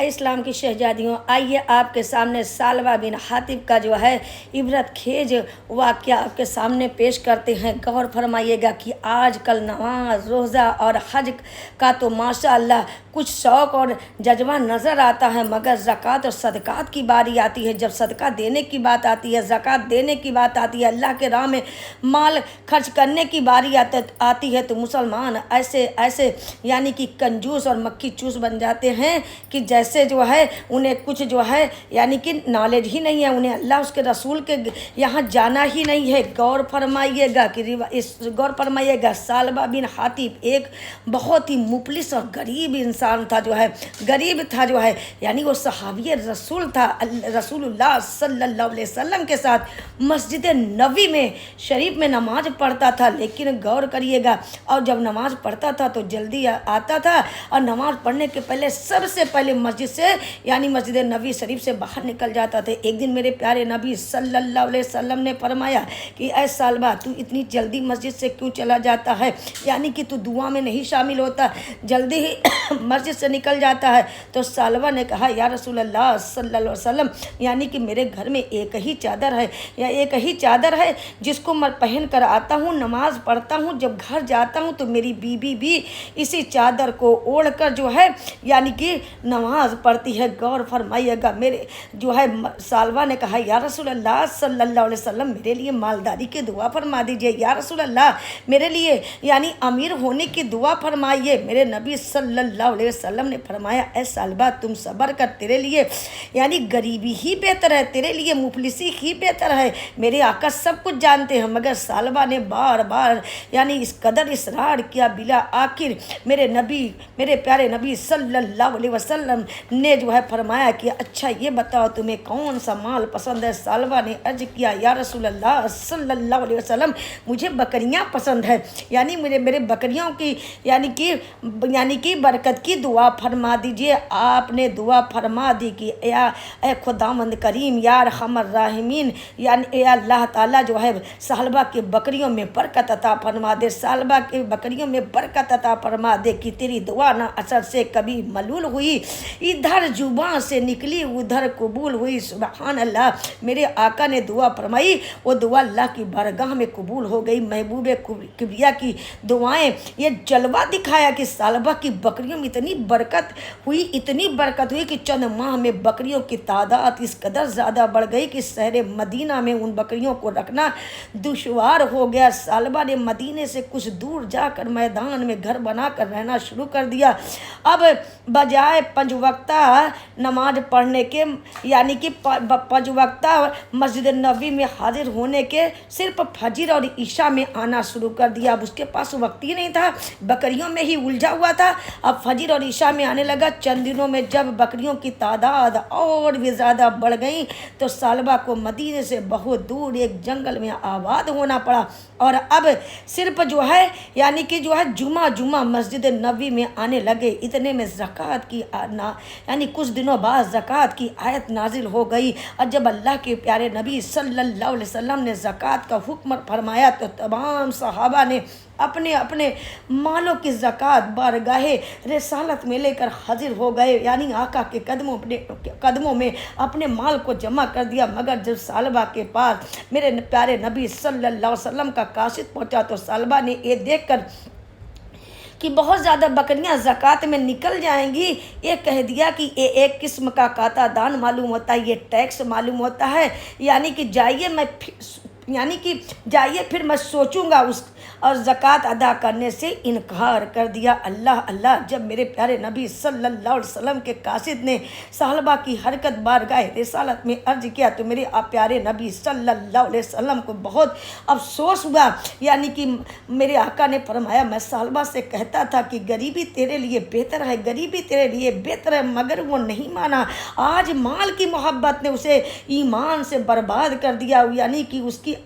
اسلام کی شہزادیوں، آئیے آپ کے سامنے سالبہ بن حاتب کا جو ہے عبرت خیز واقعہ آپ کے سامنے پیش کرتے ہیں۔ غور فرمائیے گا کہ آج کل نماز، روزہ اور حج کا تو ماشاء اللہ کچھ شوق اور جذبہ نظر آتا ہے، مگر زکوٰۃ اور صدقات کی باری آتی ہے، جب صدقہ دینے کی بات آتی ہے، زکوٰۃ دینے کی بات آتی ہے، اللہ کے راہ میں مال خرچ کرنے کی باری آتی ہے تو مسلمان ایسے یعنی کہ کنجوس اور مکھی چوس بن جاتے ہیں کہ جیسے جو ہے انہیں کچھ جو ہے یعنی کہ نالج ہی نہیں ہے، انہیں اللہ اس کے رسول کے یہاں جانا ہی نہیں ہے۔ غور فرمائیے گا سالبہ بن حاتب ایک بہت ہی مفلس اور غریب انسان تھا جو ہے یعنی وہ صحابی رسول تھا، رسول اللہ صلی اللہ علیہ وسلم کے ساتھ مسجد نبوی میں شریف میں نماز پڑھتا تھا، لیکن غور کریے گا اور جب نماز پڑھتا تھا تو جلدی آتا تھا اور نماز پڑھنے کے پہلے سب سے پہلے مسجد سے یعنی مسجد نبوی شریف سے باہر نکل جاتا تھا۔ ایک دن میرے پیارے نبی صلی اللہ علیہ وسلم نے فرمایا کہ اے سالبہ تو اتنی جلدی مسجد سے کیوں چلا جاتا ہے، یعنی کہ تو دعا میں نہیں شامل ہوتا، جلدی ہی مسجد سے نکل جاتا ہے۔ تو سالبہ نے کہا یا رسول اللہ صلی اللہ علیہ وسلم یعنی کہ میرے گھر میں ایک ہی چادر ہے جس کو میں پہن کر آتا ہوں، نماز پڑھتا ہوں، جب گھر جاتا ہوں تو میری بیوی بھی اسی چادر کو اوڑھ کر جو ہے یعنی کہ نماز پڑھتی ہے۔ غور فرمائیے گا میرے جو ہے سالبہ نے کہا یا رسول اللہ صلی اللہ علیہ وسلم میرے لیے مالداری کی دعا فرما دیجئے، یا رسول اللہ میرے لیے یعنی امیر ہونے کی دعا فرمائیے۔ میرے نبی صلی اللہ علیہ وسلم نے فرمایا اے سالبہ تم صبر کر، تیرے لیے یعنی غریبی ہی بہتر ہے، تیرے لیے مفلسی ہی بہتر ہے، میرے آقا سب کچھ جانتے ہیں۔ مگر سالبہ نے بار بار یعنی اس قدر اصرار کیا، بلا آخر میرے پیارے نبی صلی اللہ علیہ وسلم نے جو ہے فرمایا کہ اچھا یہ بتاؤ تمہیں کون سا مال پسند ہے۔ سالبہ نے عرض کیا یا رسول اللہ صلی اللہ علیہ وسلم مجھے بکریاں پسند ہے، یعنی میرے بکریوں کی یعنی کہ برکت کی دعا فرما دیجئے۔ آپ نے دعا فرما دی کہ اے خداوند کریم یا ارحم الراحمین یعنی اے اللہ تعالیٰ جو ہے سالبہ کے بکریوں میں برکت عطا فرما دے، سالبہ کے بکریوں میں برکت عطا فرما دے کہ تیری دعا نہ اثر سے کبھی ملول ہوئی، ادھر زبان سے نکلی ادھر قبول ہوئی۔ سبحان اللہ، میرے آقا نے دعا فرمائی، وہ دعا اللہ کی بارگاہ میں قبول ہو گئی۔ محبوب کبریا کی دعائیں یہ جلوہ دکھایا کہ سالبہ کی بکریوں میں اتنی برکت ہوئی کہ چند ماہ میں بکریوں کی تعداد اس قدر زیادہ بڑھ گئی کہ شہر مدینہ میں ان بکریوں کو رکھنا دشوار ہو گیا۔ سالبہ نے مدینے سے کچھ دور جا کر میدان میں گھر بنا کر رہنا شروع کر دیا۔ اب بجائے 5 وقتہ نماز پڑھنے کے یعنی کہ 5 وقتہ مسجد نبوی میں حاضر ہونے کے صرف فجر اور عشاء میں آنا شروع کر دیا۔ اب اس کے پاس وقت ہی نہیں تھا، بکریوں میں ہی الجھا ہوا تھا، اب فجر اور عشاء میں آنے لگا۔ چند دنوں میں جب بکریوں کی تعداد اور بھی زیادہ بڑھ گئی تو سالبہ کو مدینے سے بہت دور ایک جنگل میں آباد ہونا پڑا، اور اب صرف جو ہے یعنی کہ جو ہے جمعہ مسجد نبوی میں آنے لگے۔ اتنے میں زکوٰۃ کی یعنی کچھ دنوں بعد زکوٰۃ کی آیت نازل ہو گئی، اور جب اللہ کے پیارے نبی صلی اللہ علیہ وسلم نے زکوٰۃ کا حکم فرمایا تو تمام صحابہ نے اپنے مالوں کی زکوٰۃ بارگاہ رسالت میں لے کر حاضر ہو گئے، یعنی آقا کے قدموں میں اپنے مال کو جمع کر دیا۔ مگر جب سالبہ کے پاس میرے پیارے نبی صلی اللہ علیہ وسلم کا قاصد پہنچا تو سالبہ نے یہ دیکھ کر کہ بہت زیادہ بکریاں زکوٰۃ میں نکل جائیں گی، یہ کہہ دیا کہ یہ ایک قسم کا قاطع دان معلوم ہوتا ہے، یہ ٹیکس معلوم ہوتا ہے، یعنی کہ جائیے پھر میں سوچوں گا اور زکوٰۃ ادا کرنے سے انکار کر دیا۔ اللہ، جب میرے پیارے نبی صلی اللہ علیہ وسلم کے قاصد نے سالبہ کی حرکت بارگاہ رسالت میں عرض کیا تو میرے پیارے نبی صلی اللہ علیہ وسلم کو بہت افسوس ہوا، یعنی کہ میرے آقا نے فرمایا میں سالبہ سے کہتا تھا کہ غریبی تیرے لیے بہتر ہے، مگر وہ نہیں مانا۔ آج مال کی محبت نے اسے ایمان سے برباد کر دیا، یعنی کہ اس کی